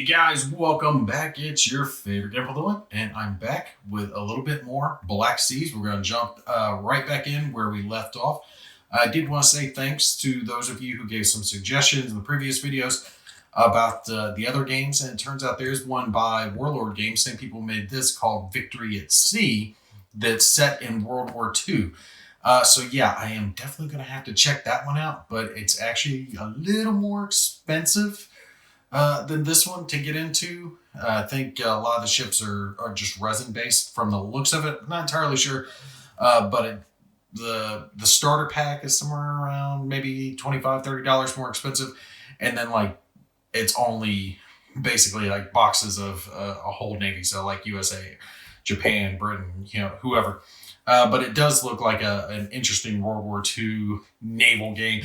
Hey guys, welcome back. It's your favorite Gimple, and I'm back with a little bit more Black Seas. We're going to jump right back in where we left off. I did want to say thanks to those of you who gave some suggestions in the previous videos about the other games, and it turns out there's one by Warlord Games. Same people made this called Victory at Sea that's set in World War II. So yeah, I am definitely going to have to check that one out, but it's actually a little more expensive than this one to get into. I think a lot of the ships are just resin based from the looks of it. I'm not entirely sure, but the starter pack is somewhere around maybe $25-$30 more expensive, and then like it's only basically like boxes of a whole navy, so like USA, Japan, Britain, whoever. But it does look like an interesting World War II naval game.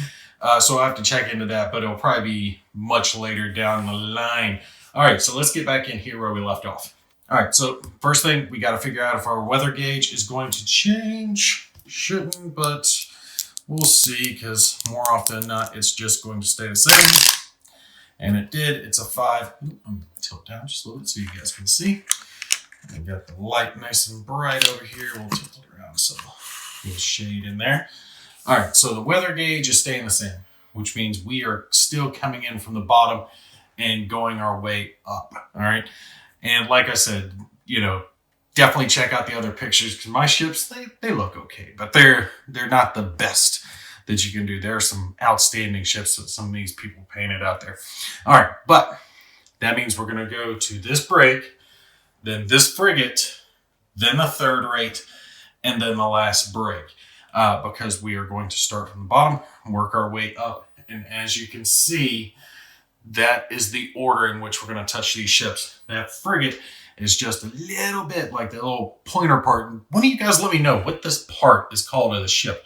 So I'll have to check into that, but it'll probably be much later down the line. All right, so let's get back in here where we left off. All right, so first thing, we got to figure out if our weather gauge is going to change. Shouldn't, but we'll see, because more often than not, it's just going to stay the same. And it did. It's a 5. I'm going to tilt down just a little bit so you guys can see. We got the light nice and bright over here. We'll tilt it around so a little shade in there. All right, so the weather gauge is staying the same, which means we are still coming in from the bottom and going our way up. All right, and like I said, definitely check out the other pictures, because my ships they look okay, but they're not the best that you can do. There are some outstanding ships that some of these people painted out there. All right, but that means we're going to go to this brig, then this frigate, then the third rate, and then the last brig, because we are going to start from the bottom, work our way up. And as you can see, that is the order in which we're going to touch these ships. That frigate is just a little bit like the little pointer part. One of you guys let me know what this part is called of the ship.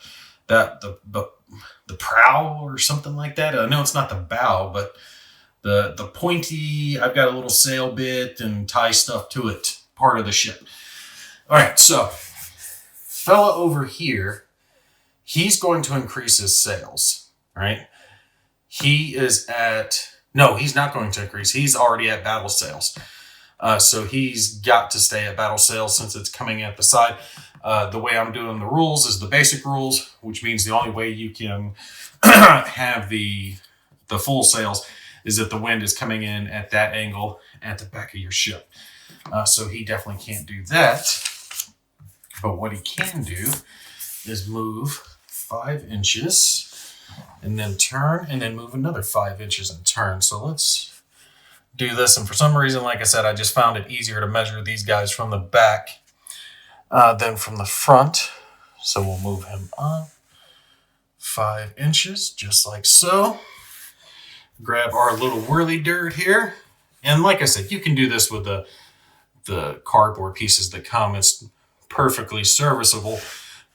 That the prow or something like that. I know it's not the bow, but the pointy, I've got a little sail bit and tie stuff to it, part of the ship. All right, so fella over here, he's going to increase his sails, right? He is no, he's not going to increase. He's already at battle sails. So he's got to stay at battle sails since it's coming at the side. The way I'm doing the rules is the basic rules, which means the only way you can have the full sails is if the wind is coming in at that angle at the back of your ship. So he definitely can't do that. But what he can do is move 5 inches and then turn, and then move another 5 inches and turn. So let's do this. And for some reason, like I said, I just found it easier to measure these guys from the back than from the front. So we'll move him up 5 inches, just like so. Grab our little whirly dirt here. And like I said, you can do this with the cardboard pieces that come. It's perfectly serviceable,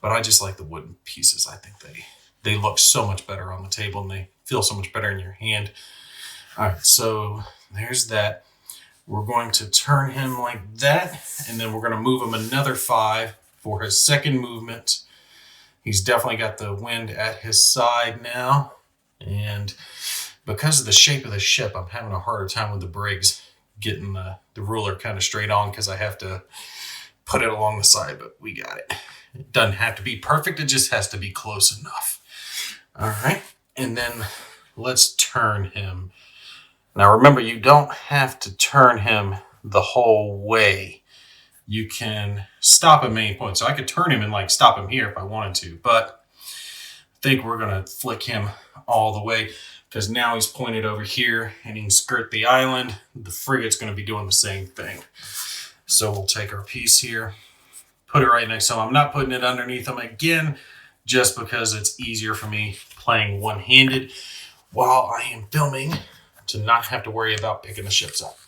but I just like the wooden pieces. I think they look so much better on the table, and they feel so much better in your hand. All right, so there's that. We're going to turn him like that, and then we're going to move him another 5 for his second movement. He's definitely got the wind at his side now, and because of the shape of the ship, I'm having a harder time with the brigs getting the ruler kind of straight on, because I have to put it along the side, but we got it. It doesn't have to be perfect. It just has to be close enough. All right. And then let's turn him. Now, remember, you don't have to turn him the whole way. You can stop at any point. So I could turn him and stop him here if I wanted to, but I think we're going to flick him all the way, because now he's pointed over here and he can skirt the island. The frigate's going to be doing the same thing. So we'll take our piece here, put it right next to him. I'm not putting it underneath him again, just because it's easier for me playing one-handed while I am filming to not have to worry about picking the ships up.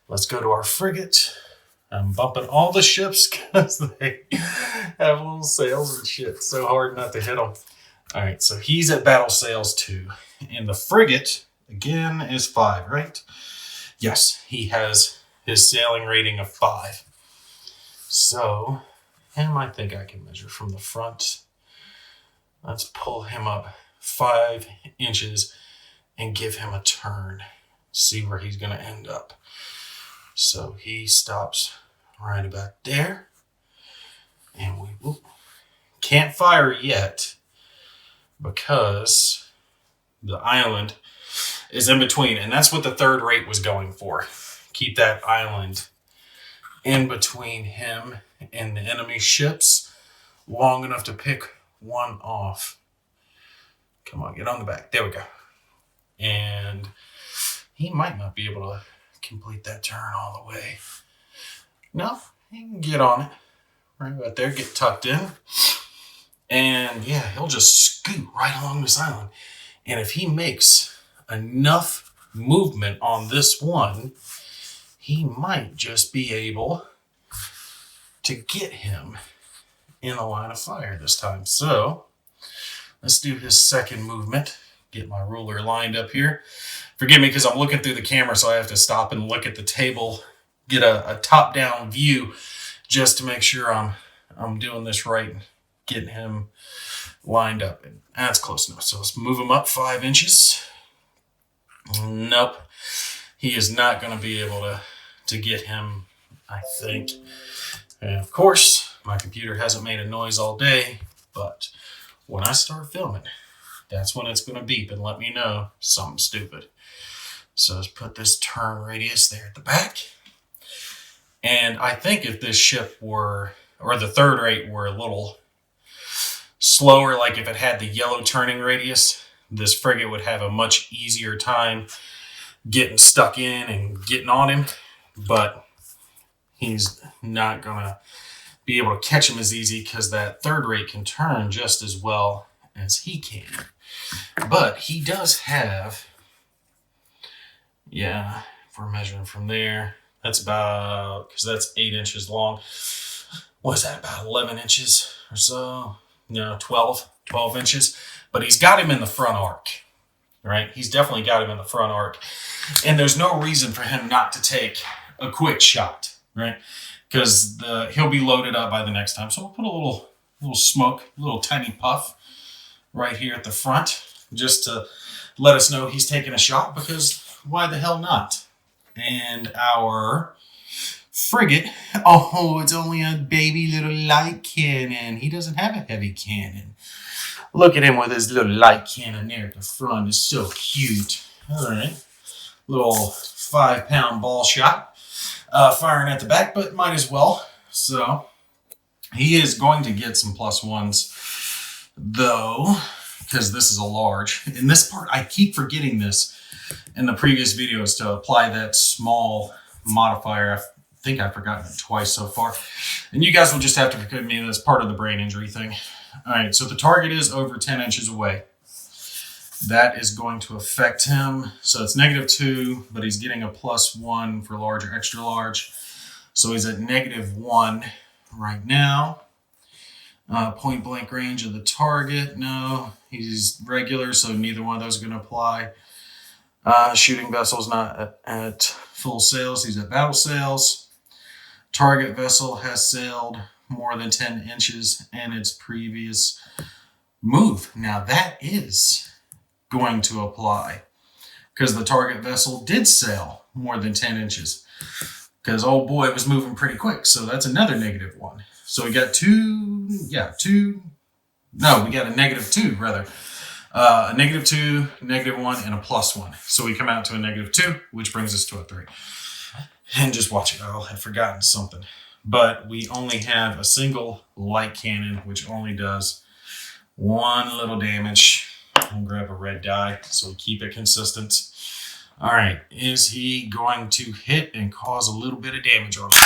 Let's go to our frigate. I'm bumping all the ships because they have little sails and shit. It's so hard not to hit them. All right, so he's at battle sails 2. And the frigate, again, is 5, right? Yes, he has his sailing rating of 5. So him, I think I can measure from the front. Let's pull him up 5 inches and give him a turn. see where he's going to end up. So he stops right about there. And we can't fire yet because the island is in between. And that's what the third rate was going for. Keep that island in between him and the enemy ships long enough to pick one off. Come on, get on the back. There we go. And he might not be able to complete that turn all the way. No, he can get on it. Right about there, get tucked in. And yeah, he'll just scoot right along this island. And if he makes enough movement on this one, he might just be able to get him in the line of fire this time. So let's do his second movement. Get my ruler lined up here. Forgive me because I'm looking through the camera, so I have to stop and look at the table, get a top-down view just to make sure I'm doing this right and getting him lined up. And that's close enough. So let's move him up 5 inches. Nope. He is not going to be able to get him, I think. And of course, my computer hasn't made a noise all day, but when I start filming, that's when it's going to beep and let me know something stupid. So let's put this turn radius there at the back. And I think if this ship were, or the third rate were a little slower, like if it had the yellow turning radius, this frigate would have a much easier time getting stuck in and getting on him. But he's not going to be able to catch him as easy because that third rate can turn just as well as he can. But he does have, yeah, if we're measuring from there, that's about, because that's 8 inches long. What is that, about 11 inches or so? No, 12 inches. But he's got him in the front arc, right? He's definitely got him in the front arc. And there's no reason for him not to take a quick shot, right? Because he'll be loaded up by the next time. So we'll put a little smoke, a little tiny puff right here at the front, just to let us know he's taking a shot, because why the hell not? And our frigate, oh, it's only a baby little light cannon. He doesn't have a heavy cannon. Look at him with his little light cannon there at the front. It's so cute. All right. Little 5-pound ball shot firing at the back, but might as well. So he is going to get some +1s, though, because this is a large. In this part, I keep forgetting this in the previous videos to apply that small modifier. I think I've forgotten it twice so far. And you guys will just have to forgive me. That's part of the brain injury thing. All right, so the target is over 10 inches away. That is going to affect him. So it's -2, but he's getting a +1 for large or extra large. So he's at -1 right now. Point blank range of the target. No, he's regular, so neither one of those are going to apply. Shooting vessel's not at full sails. He's at battle sails. Target vessel has sailed more than 10 inches in its previous move. Now that is going to apply because the target vessel did sail more than 10 inches because old boy was moving pretty quick. So that's another -1. So we got we got a -2 rather. A -2, -1, and a +1. So we come out to a -2, which brings us to a 3. And just watch it. I had forgotten something. But we only have a single light cannon, which only does 1 little damage. I'll grab a red die so we keep it consistent. All right. Is he going to hit and cause a little bit of damage on him?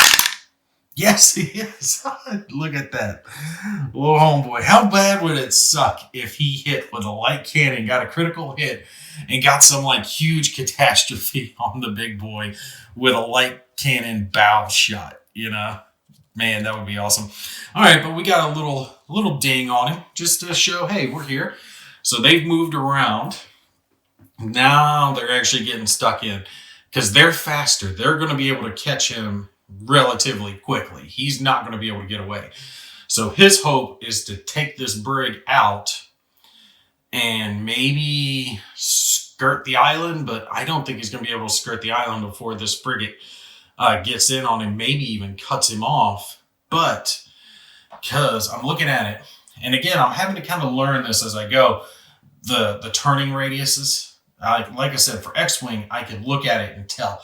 Yes, he is. Look at that. Little homeboy. How bad would it suck if he hit with a light cannon, got a critical hit, and got some like huge catastrophe on the big boy with a light cannon bow shot, you know? Man, that would be awesome. All right, but we got a little ding on him just to show, hey, we're here. So they've moved around. Now they're actually getting stuck in because they're faster. They're going to be able to catch him relatively quickly. He's not going to be able to get away. So his hope is to take this brig out and maybe skirt the island, but I don't think he's going to be able to skirt the island before this frigate gets in on him, maybe even cuts him off. But because I'm looking at it, and again, I'm having to kind of learn this as I go, the turning radiuses. Like I said, for X-Wing, I can look at it and tell.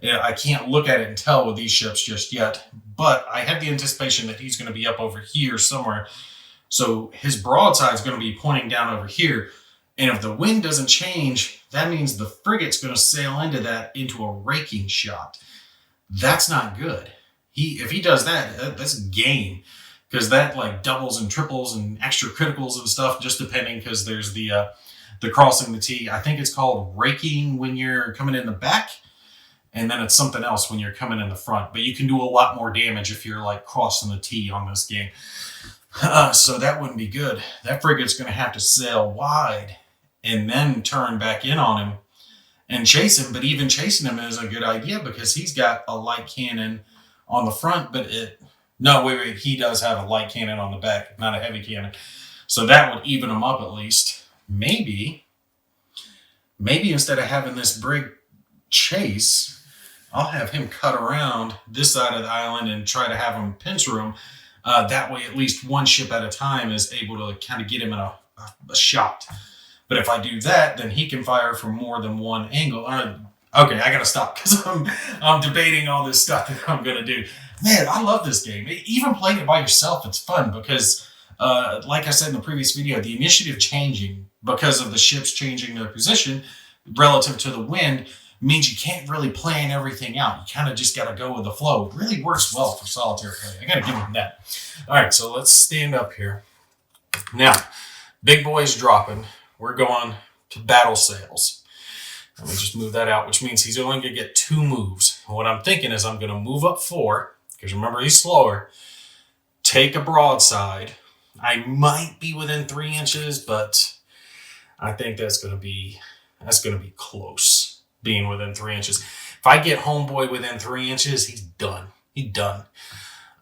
I can't look at it and tell with these ships just yet, but I have the anticipation that he's going to be up over here somewhere. So his broadside is going to be pointing down over here. And if the wind doesn't change, that means the frigate's going to sail into a raking shot. That's not good. If he does that, that's game. Because that like doubles and triples and extra criticals and stuff, just depending, because there's the crossing the T. I think it's called raking when you're coming in the back. And then it's something else when you're coming in the front. But you can do a lot more damage if you're like crossing the T on this game. So that wouldn't be good. That frigate's going to have to sail wide and then turn back in on him and chase him. But even chasing him is a good idea because he's got a light cannon on the front. But wait, he does have a light cannon on the back, not a heavy cannon. So that would even him up at least. Maybe instead of having this brig chase, I'll have him cut around this side of the island and try to have him pincer him. That way, at least one ship at a time is able to kind of get him in a shot. But if I do that, then he can fire from more than one angle. Okay, I got to stop because I'm debating all this stuff that I'm going to do. Man, I love this game. Even playing it by yourself, it's fun because, like I said in the previous video, the initiative changing because of the ships changing their position relative to the wind means you can't really plan everything out. You kind of just got to go with the flow. It really works well for solitaire play. I got to give him that. All right, so let's stand up here. Now, big boy's dropping. We're going to battle sails. Let me just move that out, which means he's only going to get 2 moves. And what I'm thinking is I'm going to move up 4, because remember, he's slower. Take a broadside. I might be within 3 inches, but I think that's going to be close. Being within 3 inches. If I get homeboy within 3 inches, he's done. He's done.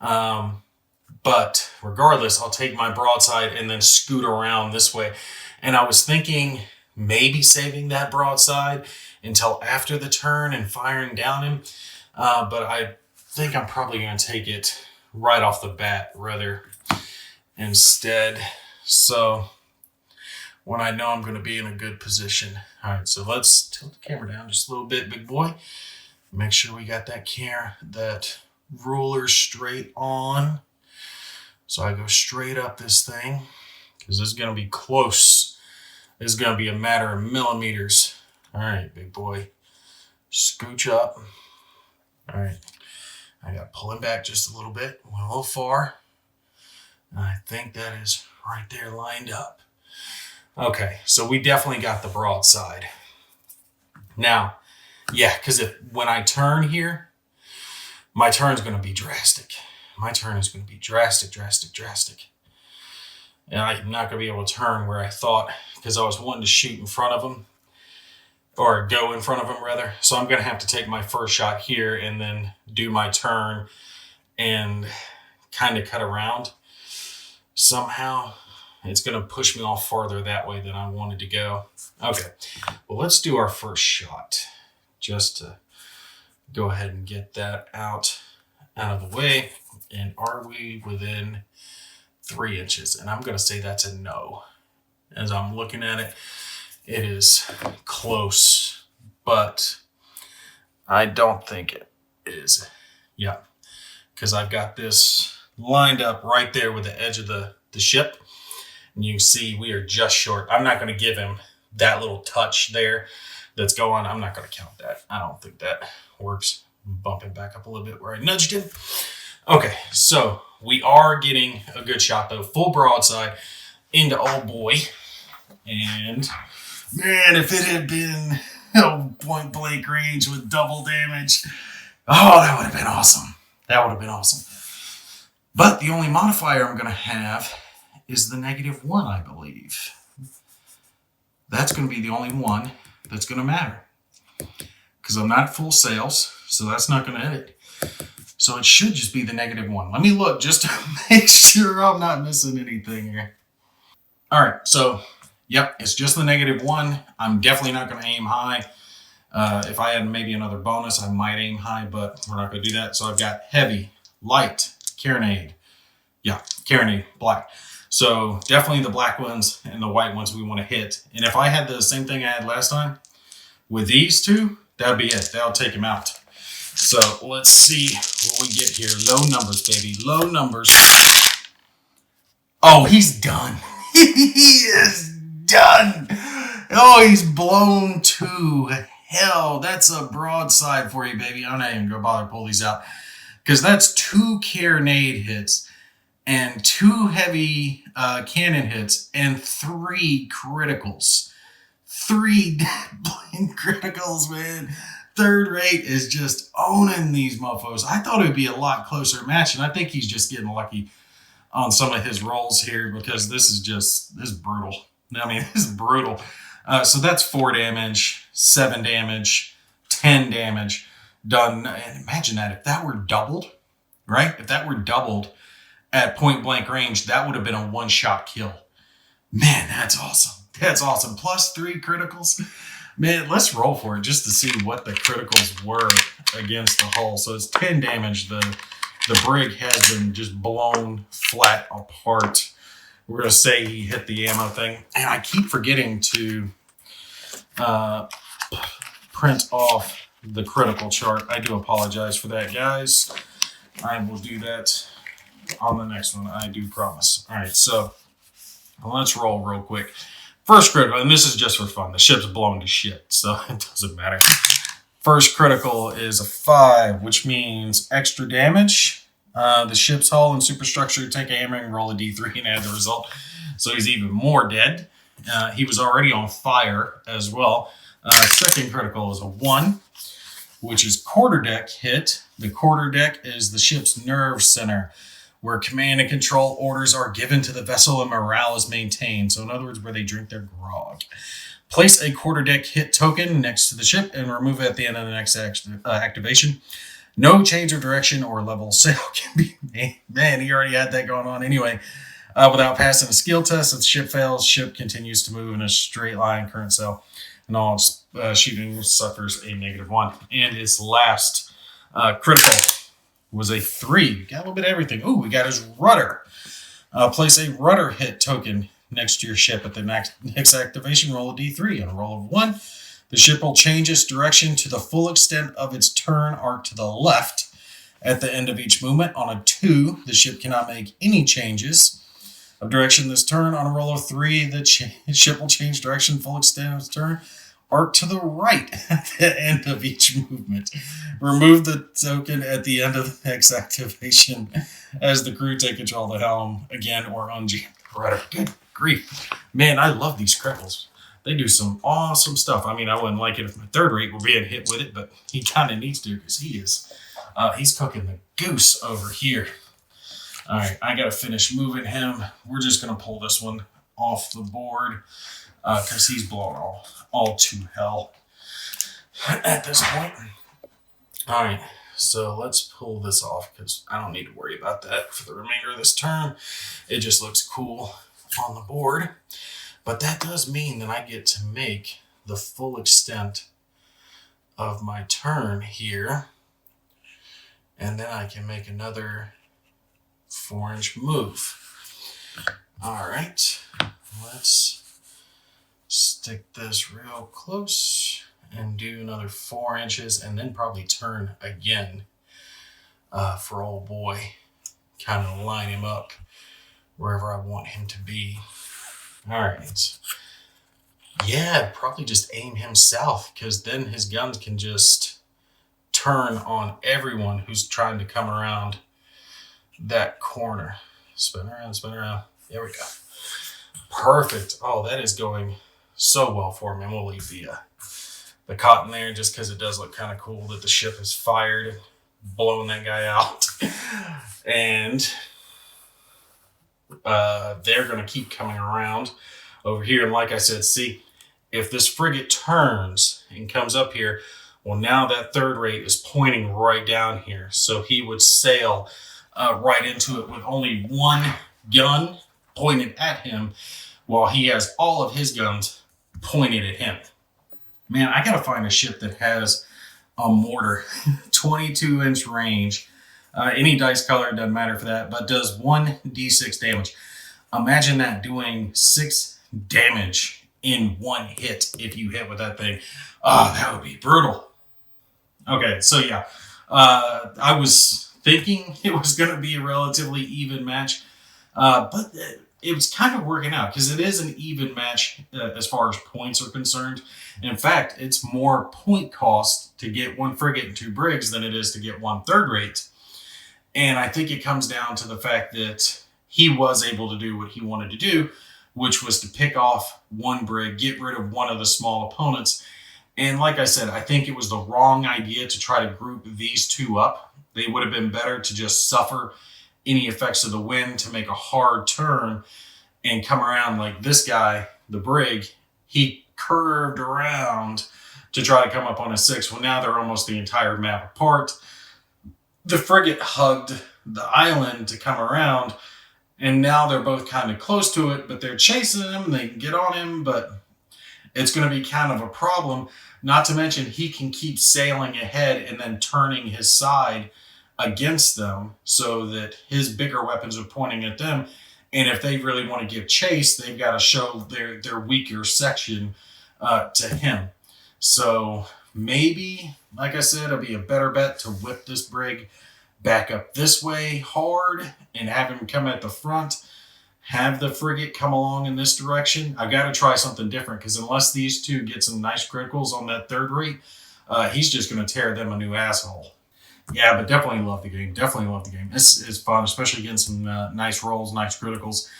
But regardless, I'll take my broadside and then scoot around this way. And I was thinking maybe saving that broadside until after the turn and firing down him. But I think I'm probably going to take it right off the bat rather instead. So when I know I'm going to be in a good position. All right, so let's tilt the camera down just a little bit, big boy. Make sure we got that ruler straight on. So I go straight up this thing because this is going to be close. This is going to be a matter of millimeters. All right, big boy. Scooch up. All right. I got to pull him back just a little bit. Went a little far. And I think that is right there lined up. Okay, so we definitely got the broadside. Now, yeah, because when I turn here, my turn's going to be drastic. My turn is going to be drastic. And I'm not going to be able to turn where I thought because I was wanting to shoot in front of him. Or go in front of him, rather. So I'm going to have to take my first shot here and then do my turn and kind of cut around somehow. It's going to push me off farther that way than I wanted to go. Okay, well, let's do our first shot just to go ahead and get that out of the way. And are we within 3 inches? And I'm going to say that's a no. As I'm looking at it, it is close, but I don't think it is. Yeah, because I've got this lined up right there with the edge of the ship. And you can see we are just short. I'm not going to give him that little touch there that's going. I'm not going to count that. I don't think that works. Bump him back up a little bit where I nudged him. Okay, so we are getting a good shot, though. Full broadside into old boy. And, man, if it had been point blank range with double damage, oh, that would have been awesome. That would have been awesome. But the only modifier I'm going to have is the -1, I believe. That's going to be the only one that's going to matter. Because I'm not full sails, so that's not going to hit it. So it should just be the -1. Let me look just to make sure I'm not missing anything here. All right, so Yep, it's just the -1. I'm definitely not going to aim high. If I had maybe another bonus, I might aim high, but we're not going to do that. So I've got heavy, light, carronade. Yeah, carronade, black. So definitely the black ones and the white ones we want to hit. And if I had the same thing I had last time with these two, that'd be it. That'll take him out. So let's see what we get here. Low numbers, baby. Low numbers. Oh, he's done. He is done. Oh, he's blown to hell. That's a broadside for you, baby. I'm not even going to bother to pull these out. Because that's 2 carronade hits and 2 heavy cannon hits and 3 criticals. 3 blind criticals, man. Third rate is just owning these mofos. I thought it would be a lot closer match, and I think he's just getting lucky on some of his rolls here because this is brutal. I mean, this is brutal. So that's 4 damage, 7 damage, 10 damage done. And imagine that if that were doubled, right? If that were doubled at point blank range, that would have been a 1-shot kill. Man, that's awesome. That's awesome. Plus 3 criticals. Man, let's roll for it just to see what the criticals were against the hull. So it's 10 damage. The brig has been just blown flat apart. We're going to say he hit the ammo thing. And I keep forgetting to print off the critical chart. I do apologize for that, guys. I will do that on the next one. I do promise. All right, so let's roll real quick. First critical, and this is just for fun. The ship's blown to shit, so it doesn't matter. First critical is a 5, which means extra damage. The ship's hull and superstructure take a hammering, roll a d3, and add the result. So he's even more dead. He was already on fire as well. Second critical is a 1, which is quarterdeck hit. The quarterdeck is the ship's nerve center, where command and control orders are given to the vessel and morale is maintained. So in other words, where they drink their grog. Place a quarterdeck hit token next to the ship and remove it at the end of the next activation. No change of direction or level sail can be made. Man, he already had that going on anyway. Without passing a skill test, if the ship fails, ship continues to move in a straight line, current sail, and all shooting suffers a -1. And its last critical was a 3. We got a little bit of everything. Ooh, we got his rudder. Place a rudder hit token next to your ship at the next activation. Roll a d3. On a roll of 1, the ship will change its direction to the full extent of its turn arc to the left at the end of each movement. On a 2, the ship cannot make any changes of direction this turn. On a roll of 3, the ship will change direction, full extent of its turn arc to the right at the end of each movement. Remove the token at the end of the next activation as the crew take control of the helm again or unjam the rudder. Good grief. Man, I love these criticals. They do some awesome stuff. I mean, I wouldn't like it if my third rate were being hit with it, but he kind of needs to because he's cooking the goose over here. All right, I got to finish moving him. We're just going to pull this one off the board because he's blown all to hell at this point. All right, so let's pull this off because I don't need to worry about that for the remainder of this turn. It just looks cool on the board. But that does mean that I get to make the full extent of my turn here. And then I can make another 4-inch move. All right, let's stick this real close and do another 4 inches and then probably turn again for old boy. Kind of line him up wherever I want him to be. All right. Yeah, probably just aim him south because then his guns can just turn on everyone who's trying to come around that corner. Spin around, spin around. There we go. Perfect. Oh, that is going so well for me. And we'll leave the cotton there just because it does look kind of cool that the ship is fired and blown that guy out. And they're going to keep coming around over here. And like I said, see, if this frigate turns and comes up here, well, now that third rate is pointing right down here. So he would sail right into it with only one gun pointed at him, while he has all of his guns pointed at him. Man, I gotta find a ship that has a mortar, 22-inch range. Any dice color, doesn't matter for that, but does 1d6 damage. Imagine that doing 6 damage in one hit if you hit with that thing. Oh, that would be brutal. Okay, so yeah, I was thinking it was going to be a relatively even match, but it was kind of working out because it is an even match as far as points are concerned. In fact, it's more point cost to get 1 frigate and 2 brigs than it is to get 1 third rate. And I think it comes down to the fact that he was able to do what he wanted to do, which was to pick off 1 brig, get rid of one of the small opponents. And like I said, I think it was the wrong idea to try to group these 2 up. They would have been better to just suffer any effects of the wind to make a hard turn and come around like this guy, the brig. He curved around to try to come up on a 6. Well, now they're almost the entire map apart. The frigate hugged the island to come around, and now they're both kind of close to it, but they're chasing him. They can get on him, but it's going to be kind of a problem. Not to mention, he can keep sailing ahead and then turning his side against them so that his bigger weapons are pointing at them. And if they really want to give chase, they've got to show their weaker section to him. So maybe, like I said, it'll be a better bet to whip this brig back up this way hard and have him come at the front. Have the frigate come along in this direction. I've got to try something different because unless these 2 get some nice criticals on that third rate, he's just going to tear them a new asshole. Yeah, but definitely love the game. Definitely love the game. It's fun, especially getting some nice rolls, nice criticals.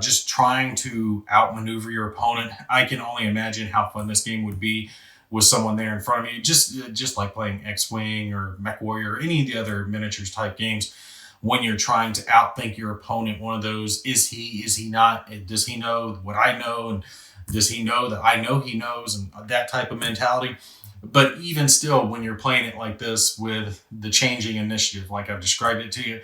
Just trying to outmaneuver your opponent. I can only imagine how fun this game would be with someone there in front of you. Just like playing X-Wing or MechWarrior or any of the other miniatures type games. When you're trying to outthink your opponent, one of those, is he not? Does he know what I know? And does he know that I know he knows? And that type of mentality. But even still, when you're playing it like this with the changing initiative, like I've described it to you,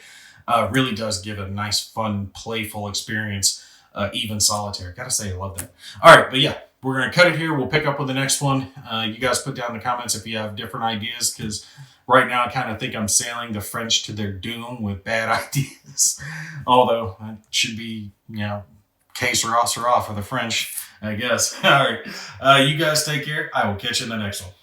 really does give a nice, fun, playful experience, even solitaire. Gotta say, I love that. All right, but yeah, we're going to cut it here. We'll pick up with the next one. You guys put down in the comments if you have different ideas, because right now, I kind of think I'm sailing the French to their doom with bad ideas. Although, it should be, que sera for the French, I guess. All right. You guys take care. I will catch you in the next one.